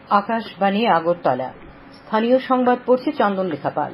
আকাশবাণী আগরতলা। স্থানীয় সংবাদ পড়ছে চন্দনলেখা পাল।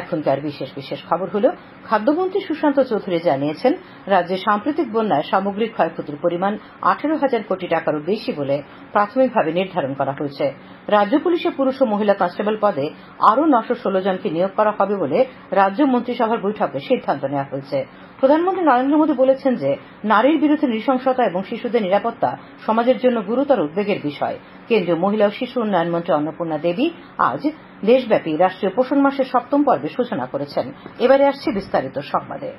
এখনকার বিশেষ খবর হল, খাদ্যমন্ত্রী সুশান্ত চৌধুরী জানিয়েছেন, রাজ্যে সাম্প্রতিক বন্যায় সামগ্রিক ক্ষয়ক্ষতির পরিমাণ 18,000 কোটি টাকারও বেশি বলে প্রাথমিকভাবে নির্ধারণ করা হয়েছে। রাজ্য পুলিশে পুরুষ ও মহিলা কনস্টেবল পদে আরও 916 জনকে নিয়োগ করা হবে বলে রাজ্য মন্ত্রিসভার বৈঠকে সিদ্ধান্ত নেওয়া হয়েছে। প্রধানমন্ত্রী নরেন্দ্র মোদী বলেছেন যে, নারীর বিরুদ্ধে নৃশংসতা এবং শিশুদের নিরাপত্তা সমাজের জন্য গুরুতর উদ্বেগের বিষয়। কেন্দ্রীয় মহিলা ও শিশু উন্নয়ন মন্ত্রী অন্নপূর্ণা দেবী আজ দেশব্যাপী রাষ্ট্রীয় পোষণ মাসের 7ম পর্বের সূচনা করেছেন। এবারে আসছে বিস্তারিত সংবাদে।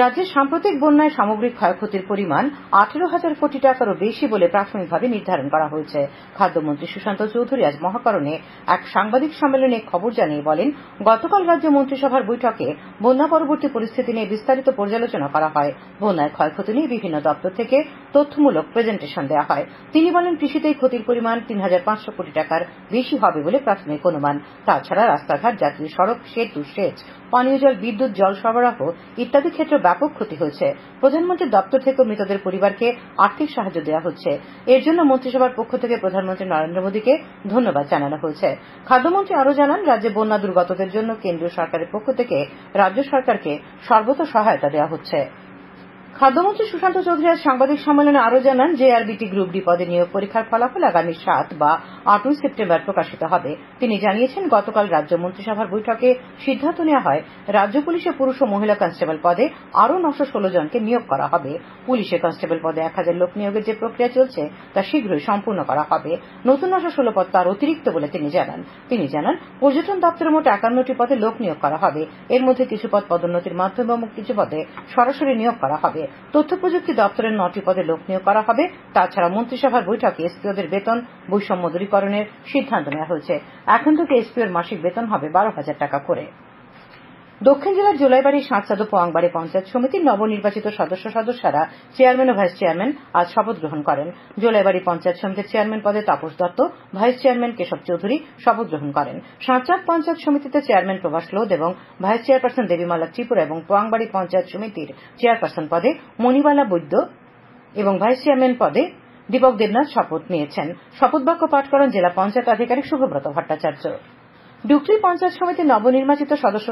রাজ্যের সাম্প্রতিক বন্যায় সামগ্রিক ক্ষয়ক্ষতির পরিমাণ 18,000 কোটি টাকারও বেশি বলে প্রাথমিকভাবে নির্ধারণ করা হয়েছে। খাদ্যমন্ত্রী সুশান্ত চৌধুরী আজ মহাকরণে এক সাংবাদিক সম্মেলনে খবর জানিয়ে বলেন, গতকাল রাজ্য মন্ত্রিসভার বৈঠকে বন্যা পরবর্তী পরিস্থিতি নিয়ে বিস্তারিত পর্যালোচনা করা হয়। বন্যায় ক্ষয়ক্ষতি নিয়ে বিভিন্ন দপ্তর থেকে তথ্যমূলক প্রেজেন্টেশন দেওয়া হয়। তিনি বলেন, কৃষিতেই ক্ষতির পরিমাণ 3,500 কোটি টাকার বেশি হবে বলে প্রাথমিক অনুমান। তাছাড়া রাস্তাঘাট, জাতীয় সড়ক, সেতু, সেচ, পানীয় জল, বিদ্যুৎ, জল সরবরাহ ইত্যাদি ক্ষেত্রে ব্যাপক ক্ষতি হয়েছে। প্রধানমন্ত্রীর দপ্তর থেকে মৃতদের পরিবারকে আর্থিক সাহায্য দেওয়া হচ্ছে। এর জন্য মন্ত্রিসভার পক্ষ থেকে প্রধানমন্ত্রী নরেন্দ্র মোদীকে ধন্যবাদ জানানো হয়েছে। খাদ্যমন্ত্রী আরও জানান, রাজ্যে বন্যা দুর্গতদের জন্য কেন্দ্রীয় সরকারের পক্ষ থেকে রাজ্য সরকারকে সর্বত সহায়তা দেওয়া হচ্ছে। খাদ্যমন্ত্রী সুশান্ত চৌধুরী আজ সাংবাদিক সম্মেলনে আরও জানান, জেআরবিটি গ্রুপ ডি পদে নিয়োগ পরীক্ষার ফলাফল আগামী 7 বা 8 সেপ্টেম্বর প্রকাশিত হবে। তিনি জানিয়েছেন, গতকাল রাজ্য মন্ত্রিসভার বৈঠকে সিদ্ধান্ত নেওয়া হয়, রাজ্য পুলিশে পুরুষ ও মহিলা কনস্টেবল পদে আরও 916 জনকে নিয়োগ করা হবে। পুলিশে কনস্টেবল পদে 1000 লোক নিয়োগের যে প্রক্রিয়া চলছে তা শীঘ্রই সম্পূর্ণ করা হবে। নতুন 916 পদ তার অতিরিক্ত বলে তিনি জানান, পর্যটন দপ্তরে মোট 51টি পদে লোক নিয়োগ করা হবে। এর মধ্যে কিছু পদ পদোন্নতির মাধ্যমে এবং কিছু পদে সরাসরি নিয়োগ করা হবে। তথ্য প্রযুক্তি দপ্তরের 9টি পদে লোক নিয়োগ করা হবে। তাছাড়া মন্ত্রিসভার বৈঠকে এসপিওদের বেতন বৈষম্য দূরীকরণের সিদ্ধান্ত নেওয়া হয়েছে। এখন থেকে এসপিওর মাসিক বেতন হবে 12,000 টাকা করে। দক্ষিণ জেলার জোলাইবাড়ি, সাঁতসাদ ও পোয়াংবাড়ি পঞ্চায়েত সমিতির নবনির্বাচিত সদস্যরা চেয়ারম্যান ও ভাইস চেয়ারম্যান আজ শপথ গ্রহণ করেন। জোলাইবাড়ি পঞ্চায়েত সমিতির চেয়ারম্যান পদে তাপস দত্ত, ভাইস চেয়ারম্যান কেশব চৌধুরী শপথ গ্রহণ করেন। সাঁতরাত পঞ্চায়েত সমিতিতে চেয়ারম্যান প্রভাস লোধ এবং ভাইস চেয়ারপারসন দেবীমালা ত্রিপুরা এবং পোয়াংবাড়ি পঞ্চায়েত সমিতির চেয়ারপারসন পদে মণিবালা বৈদ্য এবং ভাইস চেয়ারম্যান পদে দীপক দেবনাথ শপথ নিয়েছেন। শপথ বাক্য পাঠ করেন জেলা পঞ্চায়েত আধিকারিক শুভব্রত ভট্টাচার্য। ডুকলি পঞ্চায়েত সমিতির নবনির্বাচিত সদস্য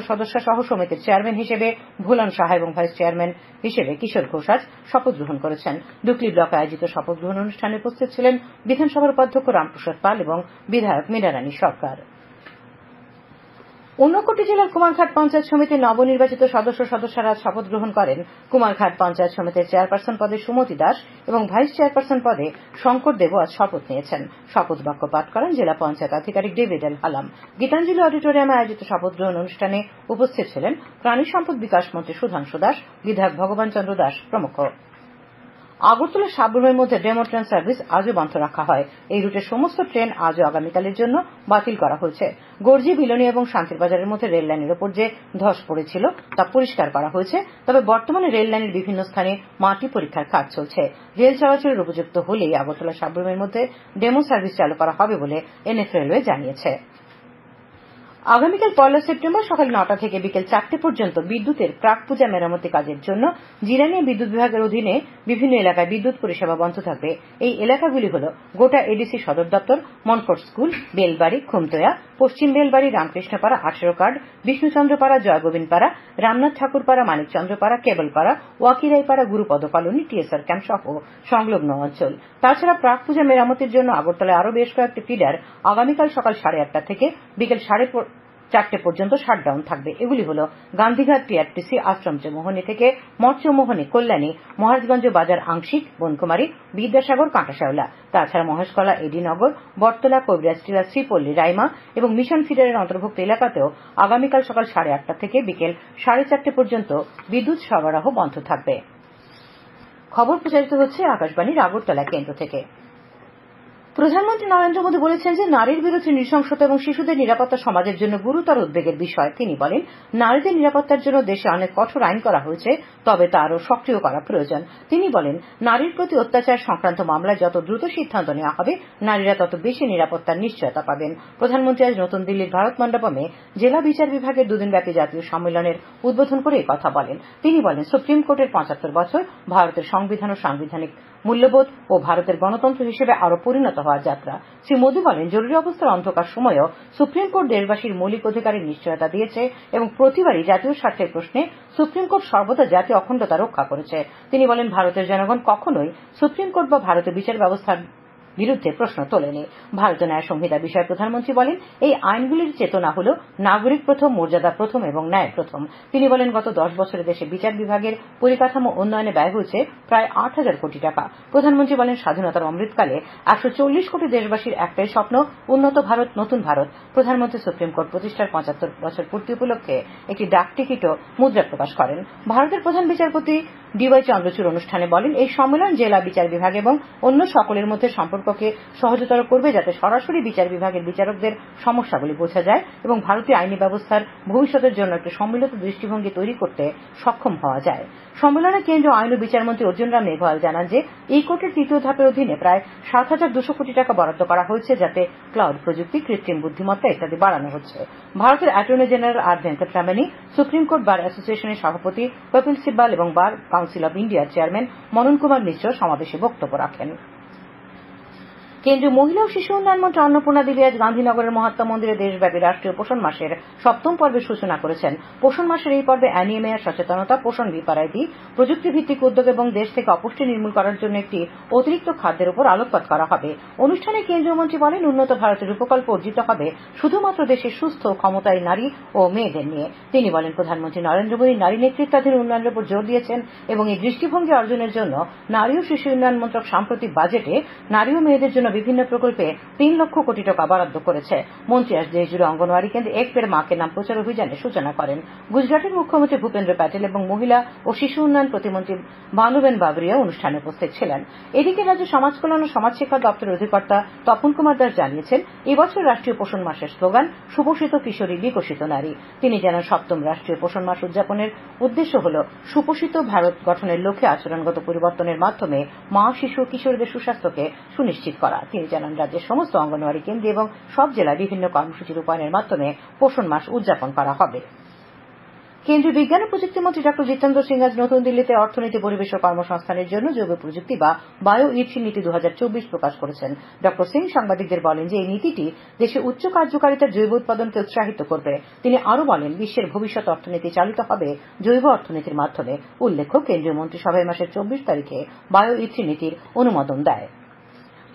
সহ সমিতির চেয়ারম্যান হিসেবে ভুলন সাহা এবং ভাইস চেয়ারম্যান হিসেবে কিশোর ঘোষ আজ শপথ গ্রহণ করেছেন। ডুকলি ব্লকে আয়োজিত শপথ গ্রহণ অনুষ্ঠানে উপস্থিত ছিলেন বিধানসভার উপাধ্যক্ষ রামপ্রসাদ পাল এবং বিধায়ক মীনারানী সরকার। ঊনকোটি জেলার কুমারঘাট পঞ্চায়েত সমিতির নবনির্বাচিত সদস্যরা আজ শপথ গ্রহণ করেন। কুমারঘাট পঞ্চায়েত সমিতির চেয়ারপারসন পদে সুমতি দাস এবং ভাইস চেয়ারপারসন পদে শঙ্কর দেবও আজ শপথ নিয়েছেন। শপথ বাক্য পাঠ করেন জেলা পঞ্চায়েত আধিকারিক ডেভিড এল হালাম। গীতাঞ্জলি অডিটোরিয়ামে আয়োজিত শপথ গ্রহণ অনুষ্ঠানে উপস্থিত ছিলেন প্রাণী সম্পদ বিকাশ মন্ত্রী সুধাংশু দাস, বিধায়ক ভগবান চন্দ্র দাস প্রমুখ। আগরতলা সাবরুমের মধ্যে ডেমো ট্রেন সার্ভিস আজও বন্ধ রাখা হয়। এই রুটের সমস্ত ট্রেন আজ ও আগামীকালের জন্য বাতিল করা হয়েছে। গর্জি, বিলোনি এবং শান্তিরবাজারের মধ্যে রেল লাইনের ওপর যে ধস পড়েছিল তা পরিষ্কার করা হয়েছে। তবে বর্তমানে রেল লাইনের বিভিন্ন স্থানে মাটি পরীক্ষার কাজ চলছে। রেল চলাচলের উপযুক্ত হলেই আগরতলা সাবরুমের মধ্যে ডেমো সার্ভিস চালু করা হবে বলে এনএফ রেলওয়ে জানিয়েছে। আগামীকাল 1 সেপ্টেম্বর সকাল 9টা থেকে বিকেল 4টে পর্যন্ত বিদ্যুতের প্রাক পূজা মেরামতি কাজের জন্য জিরানিয়া বিদ্যুৎ বিভাগের অধীনে বিভিন্ন এলাকায় বিদ্যুৎ পরিষেবা বন্ধ থাকবে। এই এলাকাগুলি হল গোটা এডিসি সদর দপ্তর, মনফোর্ট school, Belbari, Khumtoya, Paschim Belbari, Ramkrishnapara, 18 card, Bishnuchandrapara, Joygobindapara, Ramnath Thakurpara, Manikchandrapara, Kebalpara, Wakiraipara, Gurupada colony, TSR camp সহ সংলগ্ন অঞ্চল। তাছাড়া প্রাক পূজা মেরামতির জন্য আগরতলায় আরও বেশ কয়েকটি ফিডার আগামীকাল সকাল 8:30 থেকে বিকেল 4:30 পর্যন্ত শাটডাউন থাকবে। এগুলি হল গান্ধীঘাট টিআরটিসি, আশ্রম চৌমোহনী থেকে মঠ চৌমোহনী, কল্যাণী, মহারাজগঞ্জ বাজার আংশিক, বনকুমারী, বিদ্যাসাগর, কাঁটাশেওলা। তাছাড়া মহেশকলা, এডিনগর, বটতলা, কবিরাজটিলা, শ্রীপল্লী, রাইমা এবং মিশন ফিডারের অন্তর্ভুক্ত এলাকাতেও আগামীকাল সকাল 8:30 থেকে বিকেল 4:30 পর্যন্ত বিদ্যুৎ সরবরাহ বন্ধ থাকবে। খবর প্রচারিত হচ্ছে আকাশবাণীর আগরতলা কেন্দ্র থেকে। প্রধানমন্ত্রী নরেন্দ্র মোদী বলেছেন যে, নারীর বিরুদ্ধে নৃশংসতা এবং শিশুদের নিরাপত্তা সমাজের জন্য গুরুতর উদ্বেগের বিষয়। তিনি বলেন, নারীদের নিরাপত্তার জন্য দেশে অনেক কঠোর আইন করা হয়েছে, তবে তা আরও সক্রিয় করা প্রয়োজন। তিনি বলেন, নারীর প্রতি অত্যাচার সংক্রান্ত মামলায় যত দ্রুত সিদ্ধান্ত নেওয়া হবে, নারীরা তত বেশি নিরাপত্তার নিশ্চয়তা পাবেন। প্রধানমন্ত্রী আজ নতুন দিল্লির ভারত মণ্ডপমে জেলা বিচার বিভাগের দুদিনব্যাপী জাতীয় সম্মেলনের উদ্বোধন করে এই কথা বলেন। তিনি বলেন, সুপ্রিম কোর্টের 75 বছর, ভারতের সংবিধান ও সাংবিধানিক মূল্যবোধ ও ভারতের গণতন্ত্র হিসেবে আরও পরিণত হওয়ার যাত্রা। শ্রী মোদী বলেন, জরুরি অবস্থার অন্ধকার সময়েও সুপ্রিম কোর্ট দেশবাসীর মৌলিক অধিকারের নিশ্চয়তা দিয়েছে এবং প্রতিবারই জাতীয় স্বার্থের প্রশ্নে সুপ্রিম কোর্ট সর্বদা জাতীয় অখণ্ডতা রক্ষা করেছে। তিনি বলেন, ভারতের জনগণ কখনোই সুপ্রিম কোর্ট বা ভারতীয় বিচার ব্যবস্থার বিরুদ্ধে প্রশ্ন তোলেনি। ভারতীয় ন্যায় সংহিতা বিষয়ে প্রধানমন্ত্রী বলেন, এই আইনগুলির চেতনা হল নাগরিক প্রথম, মর্যাদা প্রথম এবং ন্যায় প্রথম। তিনি বলেন, গত 10 বছরে দেশে বিচার বিভাগের পরিকাঠামো উন্নয়নে ব্যয় হয়েছে প্রায় 8,000 কোটি টাকা। প্রধানমন্ত্রী বলেন, স্বাধীনতার অমৃতকালে 140 কোটি দেশবাসীর একটাই স্বপ্ন, উন্নত ভারত, নতুন ভারত। প্রধানমন্ত্রী সুপ্রিম কোর্ট প্রতিষ্ঠার 75 বছর পূর্তি উপলক্ষে একটি ডাক টিকিটও মুদ্রা প্রকাশ করেন। ভারতের প্রধান বিচারপতি DY চন্দ্রচূড় অনুষ্ঠানে বলেন, এই সম্মেলন জেলা বিচার বিভাগ এবং অন্য সকলের মধ্যে সম্পর্ককে সহজতর করবে, যাতে সরাসরি বিচার বিভাগের বিচারকদের সমস্যাগুলি বোঝা যায় এবং ভারতীয় আইনি ব্যবস্থার ভবিষ্যতের জন্য একটি সম্মিলিত দৃষ্টিভঙ্গি তৈরি করতে সক্ষম হওয়া যায়। সম্মেলনে কেন্দ্রীয় আইন ও বিচারমন্ত্রী অর্জুন রাম মেঘওয়াল জানান যে এই কোর্টের তৃতীয় ধাপের অধীনে প্রায় 7,200 কোটি টাকা বরাদ্দ করা হয়েছে, যাতে ক্লাউড প্রযুক্তি, কৃত্রিম বুদ্ধিমত্তা ইত্যাদি বাড়ানো হচ্ছে। ভারতের অ্যাটর্নি জেনারেল আর ভেঙ্কটরামনি, সুপ্রিম কোর্ট বার অ্যাসোসিয়েশনের সভাপতি কপিল সিব্বাল এবং বার কাউন্সিল অব ইন্ডিয়ার চেয়ারম্যান মনন কুমার মিশ্র সমাবেশে বক্তব্য রাখেন। কেন্দ্রীয় মহিলা ও শিশু উন্নয়ন মন্ত্রী অন্নপূর্ণা দেবী আজ গান্ধীনগরের মহাত্মা মন্দিরে দেশব্যাপী রাষ্ট্রীয় পোষণ মাসের 7ম পর্বের সূচনা করেছেন। পোষণ মাসের এই পর্বে অ্যানিমিয়া সচেতনতা, পোষণ বিপারাইতি, প্রযুক্তি ভিত্তিক উদ্যোগ এবং দেশ থেকে অপুষ্টি নির্মূল করার জন্য একটি অতিরিক্ত খাদ্যের উপর আলোকপাত করা হবে। অনুষ্ঠানে কেন্দ্রীয় মন্ত্রী বলেন, উন্নত ভারতের রূপকল্প অর্জিত হবে শুধুমাত্র দেশের সুস্থ ক্ষমতায় নারী ও মেয়েদের নিয়ে। তিনি বলেন, প্রধানমন্ত্রী নরেন্দ্র মোদী নারী নেতৃত্বাধীন উন্নয়নের উপর জোর দিয়েছেন এবং এই দৃষ্টিভঙ্গি অর্জনের জন্য নারী ও শিশু উন্নয়ন মন্ত্রক সাম্প্রতিক বাজেটে নারী ও মেয়েদের জন্য বিভিন্ন প্রকল্পে 3 লক্ষ কোটি টাকা বরাদ্দ করেছে। মন্ত্রী আজ দেশজুড়ে অঙ্গনওয়াড়ি কেন্দ্রে এক পের মাকে নাম প্রচার অভিযানের সূচনা করেন। গুজরাটের মুখ্যমন্ত্রী ভূপেন্দ্র প্যাটেল এবং মহিলা ও শিশু উন্নয়ন প্রতিমন্ত্রী ভানুবেন বাবরিয়া অনুষ্ঠানে উপস্থিত ছিলেন। এদিকে রাজ্য সমাজ কল্যাণ ও সমাজ শিক্ষা দপ্তরের অধিকর্তা তপন কুমার দাস জানিয়েছেন, এবছর রাষ্ট্রীয় পোষণ মাসের স্লোগান সুপোষিত কিশোরী, বিকশিত নারী। তিনি জানান, 7ম রাষ্ট্রীয় পোষণ মাস উদযাপনের উদ্দেশ্য হল সুপোষিত ভারত গঠনের লক্ষ্যে আচরণগত পরিবর্তনের মাধ্যমে মা, শিশু ও কিশোরীদের সুস্বাস্থ্যকে সুনিশ্চিত করা। তিনি জানান, রাজ্যের সমস্ত অঙ্গনওয়াড়ি কেন্দ্রে এবং সব জেলায় বিভিন্ন কর্মসূচি রূপায়ণের মাধ্যমে পোষণ মাস উদযাপন করা হবে। কেন্দ্রীয় বিজ্ঞান ও প্রযুক্তি মন্ত্রী ড জিতেন্দ্র সিং আজ নতুন দিল্লিতে অর্থনীতি, পরিবেশ ও কর্মসংস্থানের জন্য জৈব প্রযুক্তি বা বায়ো ইথি নীতি 2024 প্রকাশ করেছেন। ড সিং সাংবাদিকদের বলেন যে এই নীতিটি দেশে উচ্চ কার্যকারিতার জৈব উৎপাদনকে উৎসাহিত করবে। তিনি আরও বলেন, বিশ্বের ভবিষ্যৎ অর্থনীতি চালিত হবে জৈব অর্থনীতির মাধ্যমে। উল্লেখ্য, কেন্দ্রীয় মন্ত্রিসভায় মাসের 24 তারিখে বায়ো ইথি নীতির অনুমোদন দেয়।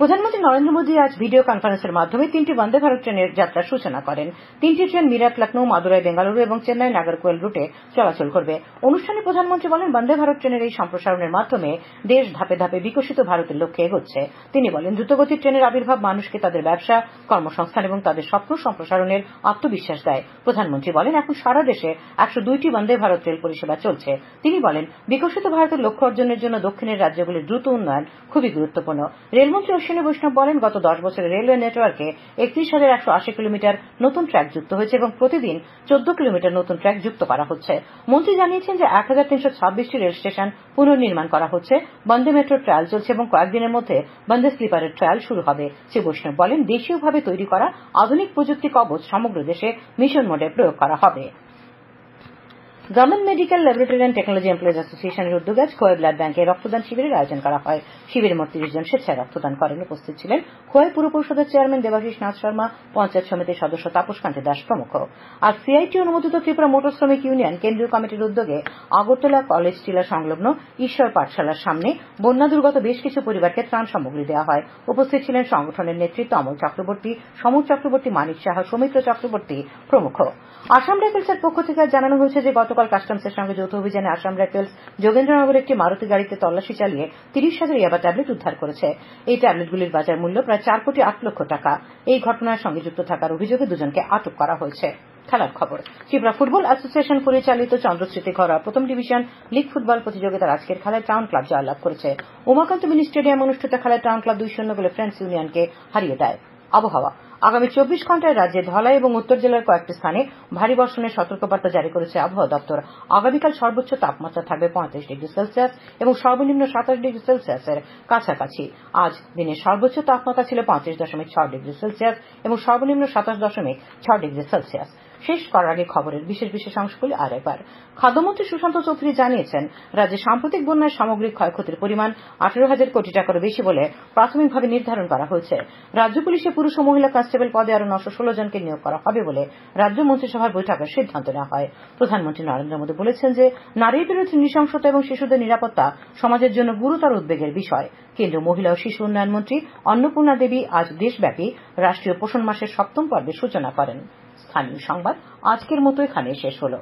প্রধানমন্ত্রী নরেন্দ্র মোদী আজ ভিডিও কনফারেন্সের মাধ্যমে 3টি বন্দে ভারত ট্রেনের যাত্রার সূচনা করেন। 3টি ট্রেন মিরাট লখনৌ, মাদুরাই বেঙ্গালুরু এবং চেন্নাই নাগরকোয়েল রুটে চলাচল করবে। অনুষ্ঠানে প্রধানমন্ত্রী বলেন, বন্দে ভারত ট্রেনের এই সম্প্রসারণের মাধ্যমে দেশ ধাপে ধাপে বিকশিত ভারতের লক্ষ্যে এগোচ্ছে। তিনি বলেন, দ্রুতগতির ট্রেনের আবির্ভাব মানুষকে তাদের ব্যবসা, কর্মসংস্থান এবং তাদের স্বপ্ন সম্প্রসারণের আত্মবিশ্বাস দেয়। প্রধানমন্ত্রী বলেন, এখন সারা দেশে 102টি বন্দে ভারত রেল পরিষেবা চলছে। তিনি বলেন, বিকশিত ভারতের লক্ষ্য অর্জনের জন্য দক্ষিণের রাজ্যগুলির দ্রুত উন্নয়ন খুবই গুরুত্বপূর্ণ। রেলমন্ত্রী অশ্বিনী বৈষ্ণব বলেন, গত 10 বছরে রেলওয়ে নেটওয়ার্কে 31,180 কিলোমিটার নতুন ট্র্যাক যুক্ত হয়েছে এবং প্রতিদিন 14 কিলোমিটার নতুন ট্র্যাক যুক্ত করা হচ্ছে। মন্ত্রী জানিয়েছেন যে 1326টি রেল স্টেশন পুনর্নির্মাণ করা হচ্ছে, বন্দে মেট্রো ট্রায়াল চলছে এবং কয়েকদিনের মধ্যে বন্দে স্লিপারের ট্রায়াল শুরু হবে। শ্রী বৈষ্ণব বলেন, দেশীয়ভাবে তৈরি করা আধুনিক প্রযুক্তি কবচ সমগ্র দেশে মিশন মোডে প্রয়োগ করা হবে। Government medical laboratory and technology employees অ্যাসোসিয়েশনের উদ্যোগে আজ খোয়াই ব্লাড ব্যাঙ্কে রক্তদান শিবিরের আয়োজন করা হয়। শিবিরে মোট 30 জন স্বেচ্ছায় রক্তদান করেন। উপস্থিত ছিলেন খোয়াই পুর পরিষদের চেয়ারম্যান দেবাশিস নাথ শর্মা, পঞ্চায়েত সমিতির সদস্য তাপস কান্তি দাস প্রমুখ। আর সিআইটি অনুমোদিত ত্রিপুরা মোটর শ্রমিক ইউনিয়ন কেন্দ্রীয় কমিটির উদ্যোগে আগরতলা কলেজ টিলা সংলগ্ন ঈশ্বর পাঠশালার সামনে বন্যা দুর্গত বেশ কিছু পরিবারকে ত্রাণ সামগ্রী দেওয়া হয়। উপস্থিত ছিলেন সংগঠনের নেতৃত্ব অমল চক্রবর্তী, সমর চক্রবর্তী, মানিক সাহা, সৌমিত্র চক্রবর্তী প্রমুখ। আসাম রাইফেলসের পক্ষ থেকে জানানো হয়েছে যে গতকাল কাস্টমসের সঙ্গে যৌথ অভিযানে আসাম রাইফেলস যোগেন্দ্রনগরে একটি মারুতি গাড়িতে তল্লাশি চালিয়ে 30,000 ইয়াবা ট্যাবলেট উদ্ধার করেছে। এই ট্যাবলেটগুলির বাজার মূল্য প্রায় 4 কোটি 8 লক্ষ টাকা। এই ঘটনার সঙ্গে যুক্ত থাকার অভিযোগে দুজনকে আটক করা হয়েছে। খেলার খবর। ত্রিপুরা ফুটবল অ্যাসোসিয়েশন পরিচালিত চন্দ্রস্মৃতি ঘরোয়া প্রথম ডিভিশন লীগ ফুটবল প্রতিযোগিতার আজকের খেলায় টাউন ক্লাব জয়লাভ করেছে। উমাকান্ত মিনি স্টেডিয়ামে অনুষ্ঠিত খেলায় টাউন ক্লাব 2-0 গোলে ফ্রেন্ডস ইউনিয়নকে হারিয়ে দেয়। আবহাওয়া। আগামী 24 ঘন্টায় রাজ্যে ধলাই এবং উত্তর জেলার কয়েকটি স্থানে ভারী বর্ষণের সতর্কবার্তা জারি করেছে আবহাওয়া দপ্তর। আগামীকাল সর্বোচ্চ তাপমাত্রা থাকবে 35 ডিগ্রি সেলসিয়াস এবং সর্বনিম্ন 27 ডিগ্রি সেলসিয়াসের কাছাকাছি। আজ দিনের সর্বোচ্চ তাপমাত্রা ছিল 35.6 ডিগ্রি সেলসিয়াস এবং সর্বনিম্ন 27.6 ডিগ্রি সেলসিয়াস। শেষ করার আগে খবরের বিশেষ বিশেষ অংশগুলি আরেকবার। খাদ্যমন্ত্রী সুশান্ত চৌধুরী জানিয়েছেন, রাজ্যে সাম্প্রতিক বন্যায় সামগ্রিক ক্ষয়ক্ষতির পরিমাণ 18,000 কোটি টাকারও বেশি বলে প্রাথমিকভাবে নির্ধারণ করা হয়েছে। রাজ্য পুলিশে পুরুষ ও মহিলা কনস্টেবল পদে আরও 916 জনকে নিয়োগ করা হবে বলে রাজ্য মন্ত্রিসভার বৈঠকে সিদ্ধান্ত নেওয়া হয়। প্রধানমন্ত্রী নরেন্দ্র মোদী বলেছেন যে, নারীর বিরুদ্ধে নৃশংসতা এবং শিশুদের নিরাপত্তা সমাজের জন্য গুরুতর উদ্বেগের বিষয়। কেন্দ্রীয় মহিলা ও শিশু উন্নয়ন মন্ত্রী অন্নপূর্ণা দেবী আজ দেশব্যাপী রাষ্ট্রীয় পোষণ মাসের 7ম পর্বের সূচনা করেন। স্থানীয় সংবাদ আজকের মতো এখানেই শেষ হলো।